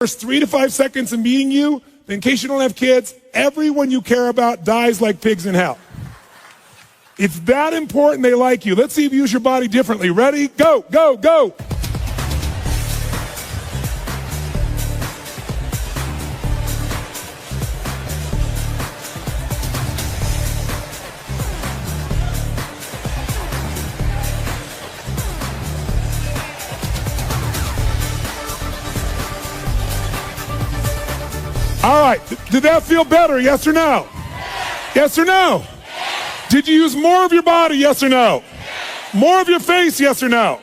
First 3 to 5 seconds of meeting you, in case you don't have kids, everyone you care about dies like pigs in hell. It's that important they like you. Let's see if you use your body differently. Ready? Go, go, go. All right, did that feel better, yes or no? Yes or no? Did you use more of your body, yes or no? More of your face, yes or no?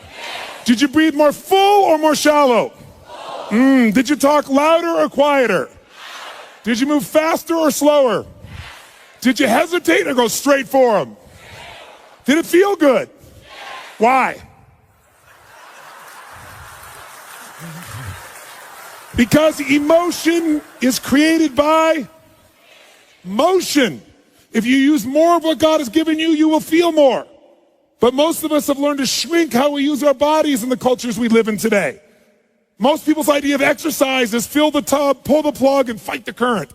Did you breathe more full or more shallow? Did you talk louder or quieter? Did you move faster or slower? Did you hesitate or go straight for them? Did it feel good? Why? Because emotion is created by motion. If you use more of what God has given you, you will feel more. But most of us have learned to shrink how we use our bodies in the cultures we live in today. Most people's idea of exercise is fill the tub, pull the plug, and fight the current.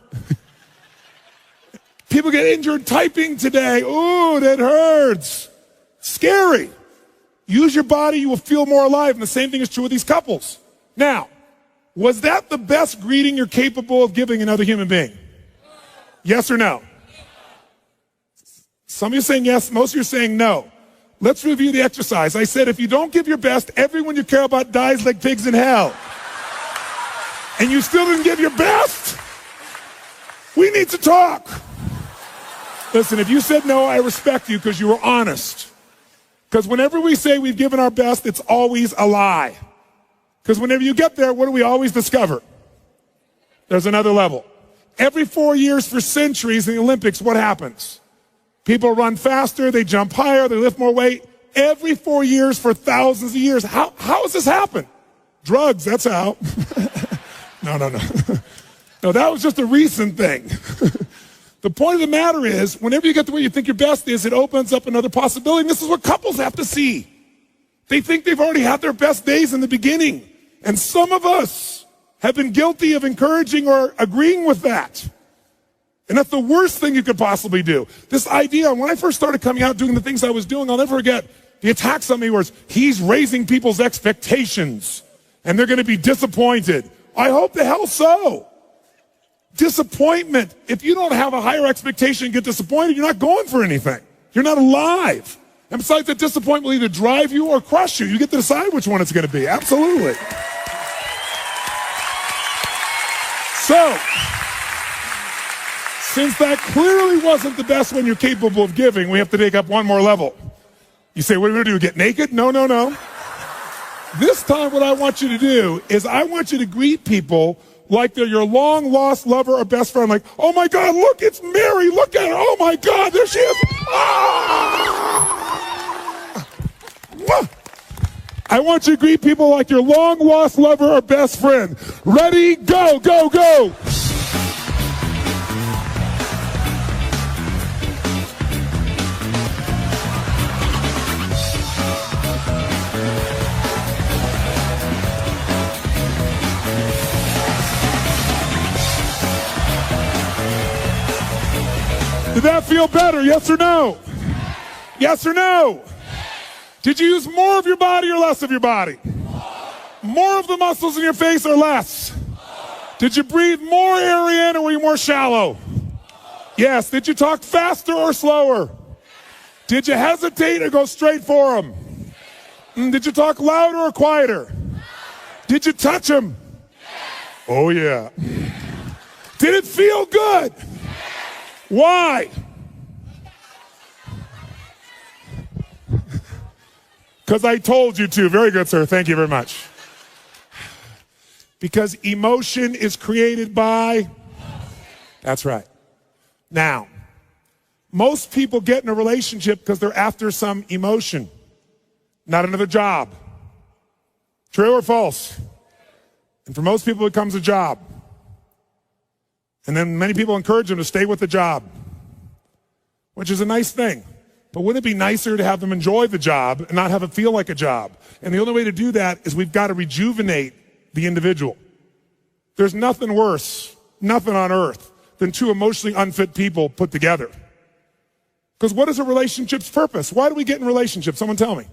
People get injured typing today. Ooh, that hurts. Scary. Use your body, you will feel more alive. And the same thing is true with these couples. Now, was that the best greeting you're capable of giving another human being? Yes or no? Some of you are saying yes, most of you are saying no. Let's review the exercise. I said if you don't give your best, everyone you care about dies like pigs in hell. And you still didn't give your best? We need to talk. Listen, if you said no, I respect you because you were honest. Because whenever we say we've given our best, it's always a lie. Because whenever you get there, what do we always discover? There's another level. Every 4 years for centuries in the Olympics, what happens? People run faster, they jump higher, they lift more weight. Every 4 years for thousands of years. How has this happened? Drugs, that's how. No. No, that was just a recent thing. The point of the matter is, whenever you get to where you think your best is, it opens up another possibility. And this is what couples have to see. They think they've already had their best days in the beginning. And some of us have been guilty of encouraging or agreeing with that. And that's the worst thing you could possibly do. This idea, when I first started coming out doing the things I was doing, I'll never forget the attacks on me was, he's raising people's expectations and they're going to be disappointed. I hope the hell so. Disappointment. If you don't have a higher expectation and get disappointed, you're not going for anything. You're not alive. And besides, that disappointment will either drive you or crush you. You get to decide which one it's going to be. Absolutely. So, since that clearly wasn't the best one you're capable of giving, we have to take up one more level. You say, what are we going to do, get naked? No. This time what I want you to do is I want you to greet people like they're your long-lost lover or best friend. Like, oh my God, look, it's Mary. Look at her. Oh my God, there she is. Ah! I want you to greet people like your long-lost lover or best friend. Ready, go, go, go. Did that feel better, yes or no? Yes or no? Did you use more of your body or less of your body? More of the muscles in your face or less? Did you breathe more air in or were you more shallow? Yes. Did you talk faster or slower? Did you hesitate or go straight for them? Did you talk louder or quieter? Did you touch them? Oh yeah. Did it feel good? Why? Because I told you to. Very good, sir. Thank you very much. Because emotion is created by... That's right. Now, most people get in a relationship because they're after some emotion, not another job. True or false? And for most people, it becomes a job. And then many people encourage them to stay with the job, which is a nice thing. But wouldn't it be nicer to have them enjoy the job and not have it feel like a job? And the only way to do that is we've got to rejuvenate the individual. There's nothing worse, nothing on earth, than two emotionally unfit people put together. Because what is a relationship's purpose? Why do we get in relationships? Someone tell me.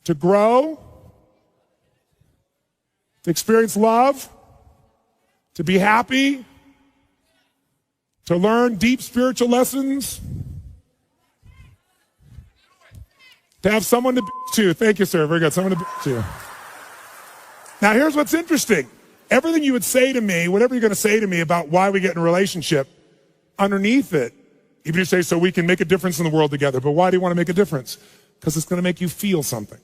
To grow, to experience love, to be happy, to learn deep spiritual lessons, to have someone to be to. Thank you, sir. Very good. Someone to be to. Now, here's what's interesting. Everything you would say to me, whatever you're going to say to me about why we get in a relationship, underneath it, even if you say, so we can make a difference in the world together. But why do you want to make a difference? Because it's going to make you feel something.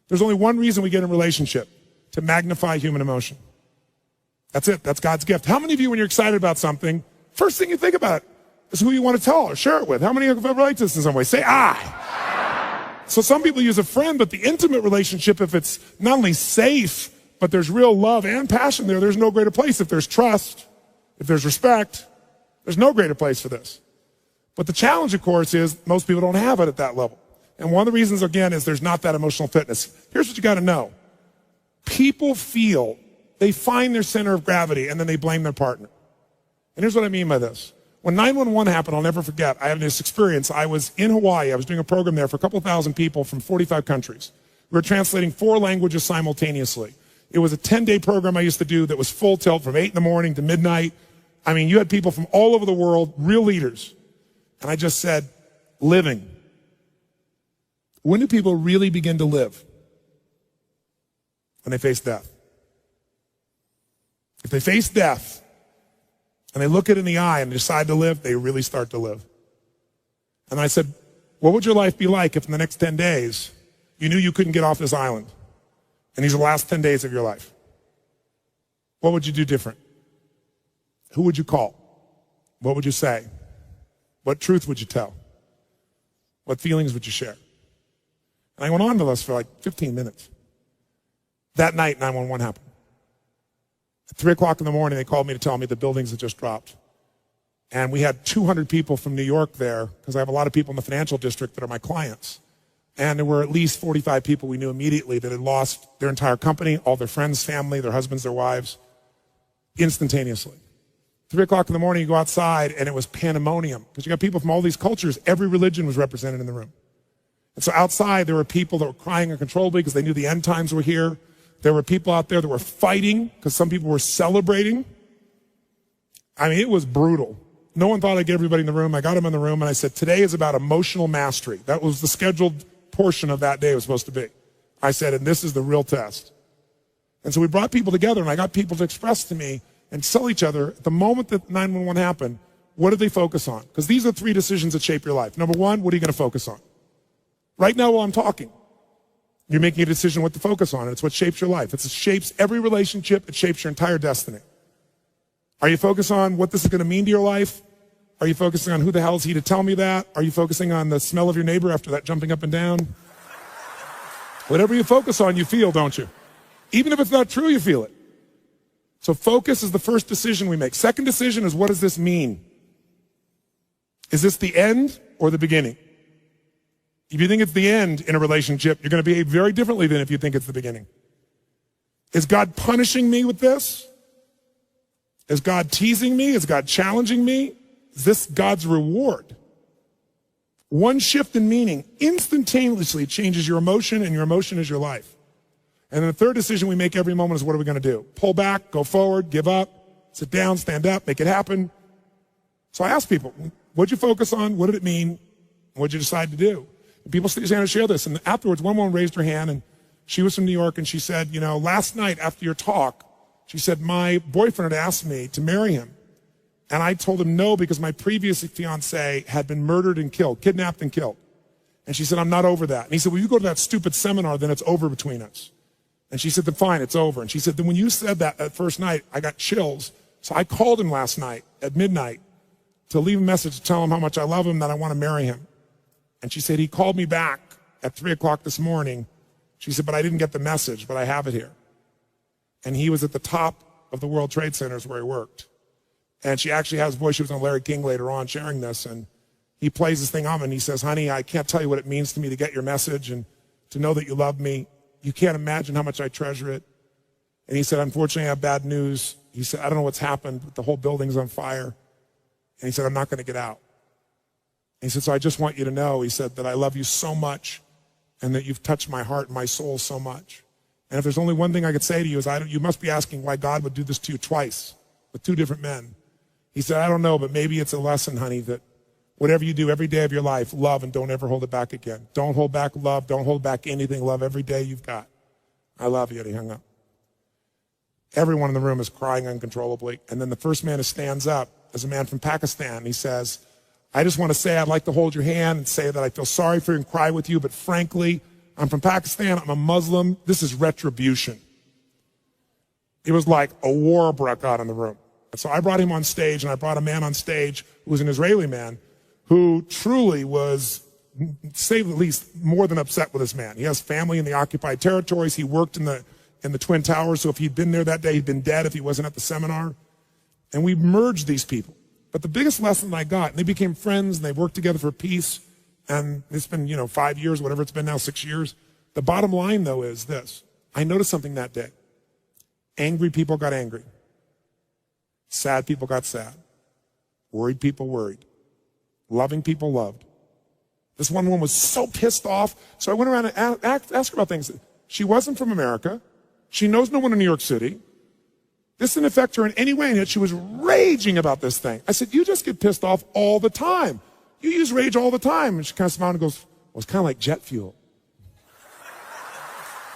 There's only one reason we get in a relationship: to magnify human emotion. That's it. That's God's gift. How many of you, when you're excited about something, first thing you think about is who you want to tell or share it with? How many of you relate to this in some way? Say, I. So some people use a friend, but the intimate relationship, if it's not only safe, but there's real love and passion there, there's no greater place. If there's trust, if there's respect, there's no greater place for this. But the challenge, of course, is most people don't have it at that level. And one of the reasons, again, is there's not that emotional fitness. Here's what you got to know. People feel, they find their center of gravity, and then they blame their partner. And here's what I mean by this. When 9/11 happened, I'll never forget, I had this experience. I was in Hawaii. I was doing a program there for a couple thousand people from 45 countries. We were translating 4 languages simultaneously. It was a 10-day program I used to do that was full tilt from 8 in the morning to midnight. I mean, you had people from all over the world, real leaders. And I just said, living. When do people really begin to live? When they face death. If they face death and they look it in the eye and decide to live, they really start to live. And I said, what would your life be like if in the next 10 days you knew you couldn't get off this island and these are the last 10 days of your life? What would you do different? Who would you call? What would you say? What truth would you tell? What feelings would you share? And I went on to this for like 15 minutes. That night, 9/11 happened. At 3 o'clock in the morning, they called me to tell me the buildings had just dropped. And we had 200 people from New York there, because I have a lot of people in the financial district that are my clients. And there were at least 45 people we knew immediately that had lost their entire company, all their friends, family, their husbands, their wives, instantaneously. 3 o'clock in the morning, you go outside, and it was pandemonium, because you got people from all these cultures. Every religion was represented in the room. And so outside, there were people that were crying uncontrollably because they knew the end times were here. There were people out there that were fighting because some people were celebrating. I mean, it was brutal. No one thought I'd get everybody in the room. I got them in the room, and I said, today is about emotional mastery. That was the scheduled portion of that day it was supposed to be. I said, and this is the real test. And so we brought people together, and I got people to express to me and tell each other, at the moment that 9/11 happened, what did they focus on? Because these are 3 decisions that shape your life. Number 1, what are you going to focus on? Right now while I'm talking, you're making a decision what to focus on, and it's what shapes your life. It shapes every relationship. It shapes your entire destiny. Are you focused on what this is going to mean to your life? Are you focusing on who the hell is he to tell me that? Are you focusing on the smell of your neighbor after that jumping up and down? Whatever you focus on, you feel, don't you? Even if it's not true, you feel it. So focus is the first decision we make. Second decision is, what does this mean? Is this the end or the beginning? If you think it's the end in a relationship, you're going to behave very differently than if you think it's the beginning. Is God punishing me with this? Is God teasing me? Is God challenging me? Is this God's reward? One shift in meaning instantaneously changes your emotion, and your emotion is your life. And then the third decision we make every moment is, what are we going to do? Pull back, go forward, give up, sit down, stand up, make it happen. So I ask people, what'd you focus on? What did it mean? What'd you decide to do? And people stand to share this. And afterwards, one woman raised her hand, and she was from New York, and she said, you know, last night after your talk, she said, my boyfriend had asked me to marry him. And I told him no, because my previous fiance had been murdered and killed, kidnapped and killed. And she said, I'm not over that. And he said, well, you go to that stupid seminar, then it's over between us. And she said, then fine, it's over. And she said, then when you said that first night, I got chills. So I called him last night at midnight to leave a message to tell him how much I love him, that I want to marry him. And she said, he called me back at 3 o'clock this morning. She said, but I didn't get the message, but I have it here. And he was at the top of the World Trade Centers where he worked. And she actually has a voice. She was on Larry King later on sharing this. And he plays this thing on me, and he says, honey, I can't tell you what it means to me to get your message and to know that you love me. You can't imagine how much I treasure it. And he said, unfortunately, I have bad news. He said, I don't know what's happened, but the whole building's on fire. And he said, I'm not going to get out. And he said, so I just want you to know, he said, that I love you so much and that you've touched my heart and my soul so much. And if there's only one thing I could say to you is you must be asking why God would do this to you twice with two different men. He said, I don't know, but maybe it's a lesson, honey, that whatever you do every day of your life, love and don't ever hold it back again. Don't hold back love. Don't hold back anything. Love every day you've got. I love you. And he hung up. Everyone in the room is crying uncontrollably. And then the first man who stands up is a man from Pakistan. He says, I just want to say I'd like to hold your hand and say that I feel sorry for you and cry with you, but frankly, I'm from Pakistan. I'm a Muslim. This is retribution. It was like a war broke out in the room. And so I brought him on stage, and I brought a man on stage who was an Israeli man who truly was, to say the least, more than upset with this man. He has family in the occupied territories. He worked in the Twin Towers, so if he'd been there that day, he'd been dead if he wasn't at the seminar. And we merged these people. But the biggest lesson I got, and they became friends, and they worked together for peace, and it's been, 5 years, whatever it's been now, 6 years. The bottom line, though, is this. I noticed something that day. Angry people got angry. Sad people got sad. Worried people worried. Loving people loved. This one woman was so pissed off, so I went around and asked her about things. She wasn't from America. She knows no one in New York City. This didn't affect her in any way, and yet she was raging about this thing. I said, you just get pissed off all the time. You use rage all the time. And she kind of smiled and goes, well, it's kind of like jet fuel.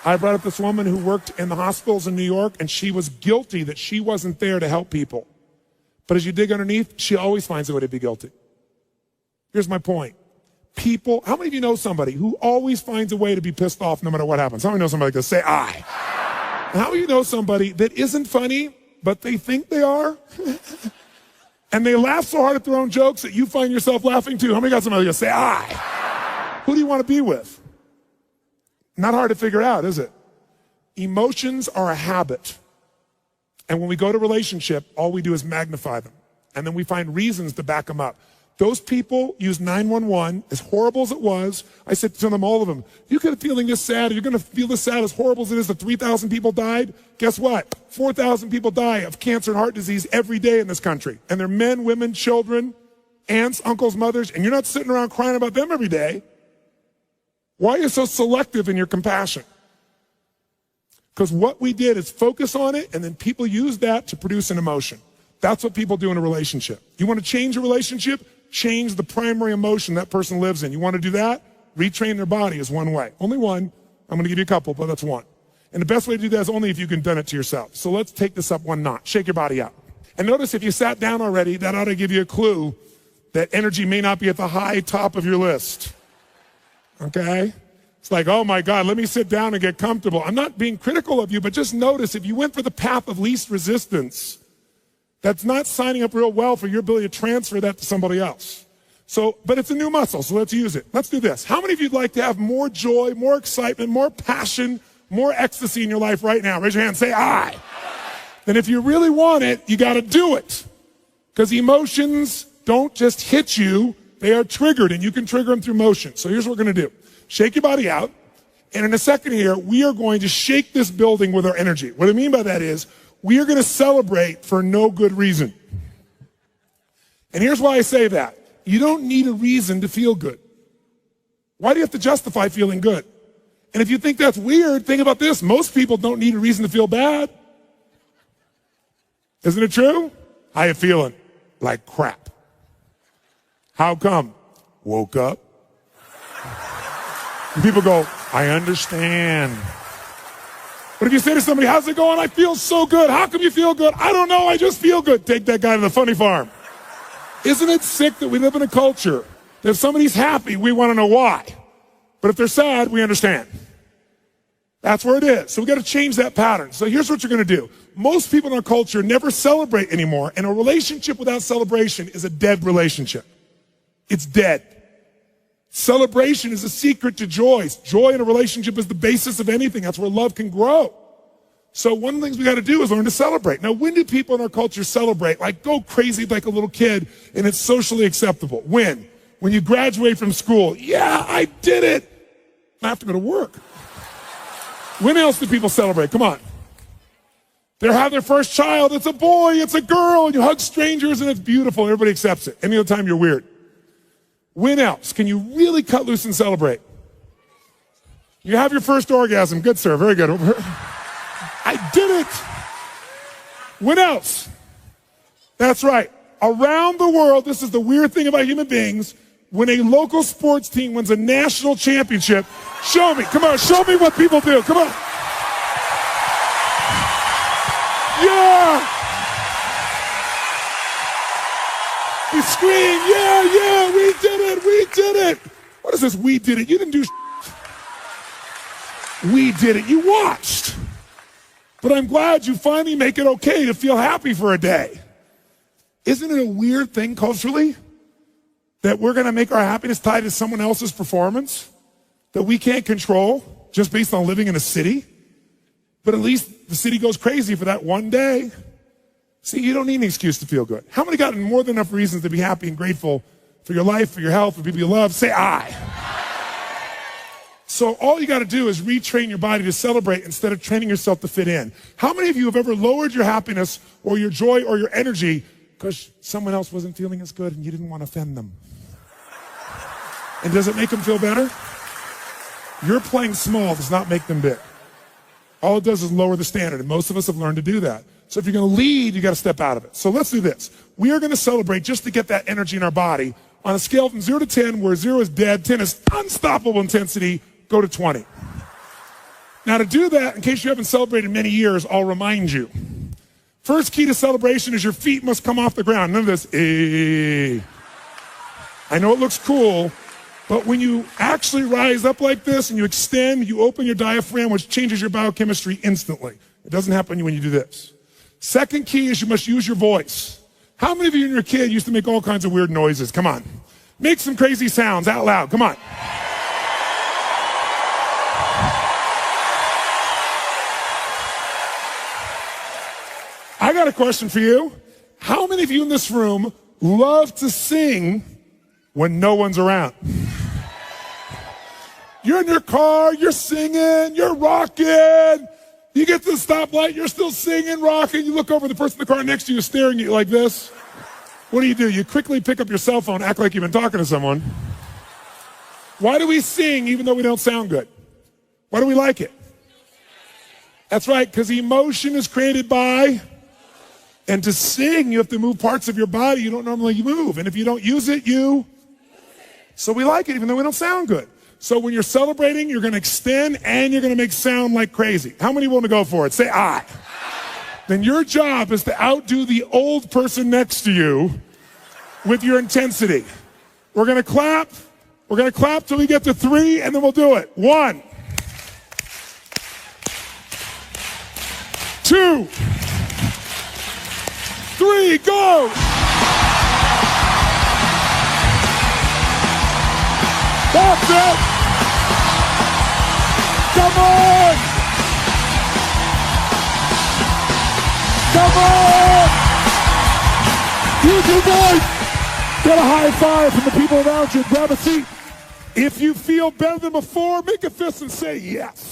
I brought up this woman who worked in the hospitals in New York, and she was guilty that she wasn't there to help people. But as you dig underneath, she always finds a way to be guilty. Here's my point. People, how many of you know somebody who always finds a way to be pissed off no matter what happens? How many know somebody that say, I? And how many of you know somebody that isn't funny, but they think they are? And they laugh so hard at their own jokes that you find yourself laughing too. How many got somebody that say, I? Who do you want to be with? Not hard to figure out, is it? Emotions are a habit. And when we go to relationship, all we do is magnify them. And then we find reasons to back them up. Those people use 911, as horrible as it was. I said to them, all of them, you could be feeling this sad. You're going to feel this sad, as horrible as it is that 3,000 people died. Guess what? 4,000 people die of cancer and heart disease every day in this country. And they're men, women, children, aunts, uncles, mothers. And you're not sitting around crying about them every day. Why are you so selective in your compassion? Because what we did is focus on it, and then people use that to produce an emotion. That's what people do in a relationship. You want to change a relationship? Change the primary emotion that person lives in. You want to do that? Retrain their body is one way. Only one. I'm going to give you a couple, but that's one. And the best way to do that is only if you can done it to yourself. So let's take this up one notch. Shake your body out. And notice if you sat down already, that ought to give you a clue that energy may not be at the high top of your list. Okay? It's like, oh my God, let me sit down and get comfortable. I'm not being critical of you, but just notice if you went for the path of least resistance, that's not signing up real well for your ability to transfer that to somebody else. So, but it's a new muscle, so let's use it. Let's do this. How many of you'd like to have more joy, more excitement, more passion, more ecstasy in your life right now? Raise your hand and say, I. Then if you really want it, you got to do it. Because emotions don't just hit you, they are triggered, and you can trigger them through motion. So here's what we're going to do. Shake your body out, and in a second here, we are going to shake this building with our energy. What I mean by that is, we are going to celebrate for no good reason. And here's why I say that. You don't need a reason to feel good. Why do you have to justify feeling good? And if you think that's weird, think about this. Most people don't need a reason to feel bad. Isn't it true? How you feeling? Like crap. How come? Woke up. And people go, I understand. But if you say to somebody, how's it going? I feel so good. How come you feel good? I don't know. I just feel good. Take that guy to the funny farm. Isn't it sick that we live in a culture that if somebody's happy, we want to know why. But if they're sad, we understand. That's where it is. So we got to change that pattern. So here's what you're going to do. Most people in our culture never celebrate anymore. And a relationship without celebration is a dead relationship. It's dead. Celebration is a secret to joy. Joy in a relationship is the basis of anything. That's where love can grow. So one of the things we got to do is learn to celebrate. Now, when do people in our culture celebrate? Like go crazy like a little kid and it's socially acceptable. When? When you graduate from school. Yeah, I did it. I have to go to work. When else do people celebrate? Come on. They have their first child. It's a boy, it's a girl, and you hug strangers, and it's beautiful. Everybody accepts it. Any other time, you're weird. When else can you really cut loose and celebrate? You have your first orgasm. Good, sir. Very good. I did it. When else? That's right. Around the world, this is the weird thing about human beings, when a local sports team wins a national championship, show me. Come on, show me what people do. Come on. Yeah. We scream, yeah, we did it. What is this, we did it? You didn't do We did it. You watched. But I'm glad you finally make it okay to feel happy for a day. Isn't it a weird thing culturally that we're going to make our happiness tied to someone else's performance that we can't control just based on living in a city? But at least the city goes crazy for that one day. See, you don't need an excuse to feel good. How many got more than enough reasons to be happy and grateful for your life, for your health, for people you love? Say I. So all you got to do is retrain your body to celebrate instead of training yourself to fit in. How many of you have ever lowered your happiness or your joy or your energy because someone else wasn't feeling as good and you didn't want to offend them? And does it make them feel better? Your playing small does not make them big. All it does is lower the standard, and most of us have learned to do that. So if you're going to lead, you got to step out of it. So let's do this. We are going to celebrate just to get that energy in our body. On a scale from 0 to 10, where 0 is dead, 10 is unstoppable intensity, go to 20. Now to do that, in case you haven't celebrated in many years, I'll remind you. First key to celebration is your feet must come off the ground. None of this, I know it looks cool, but when you actually rise up like this and you extend, you open your diaphragm, which changes your biochemistry instantly. It doesn't happen when you do this. Second key is you must use your voice. How many of you and your kid used to make all kinds of weird noises? Come on. Make some crazy sounds out loud. Come on. I got a question for you. How many of you in this room love to sing when no one's around? You're in your car, you're singing, you're rocking. You get to the stoplight, you're still singing, rocking. You look over, the person in the car next to you is staring at you like this. What do? You quickly pick up your cell phone, act like you've been talking to someone. Why do we sing even though we don't sound good? Why do we like it? That's right, because emotion is created by, and to sing, you have to move parts of your body you don't normally move. And if you don't use it, so we like it even though we don't sound good. So when you're celebrating, you're going to extend and you're going to make sound like crazy. How many want to go for it? Say I. Then your job is to outdo the old person next to you with your intensity. We're going to clap. We're going to clap till we get to 3, and then we'll do it. 1, 2, 3, go! That's it! Come on! Come on! Use your voice! Get a high five from the people around you. Grab a seat. If you feel better than before, make a fist and say yes.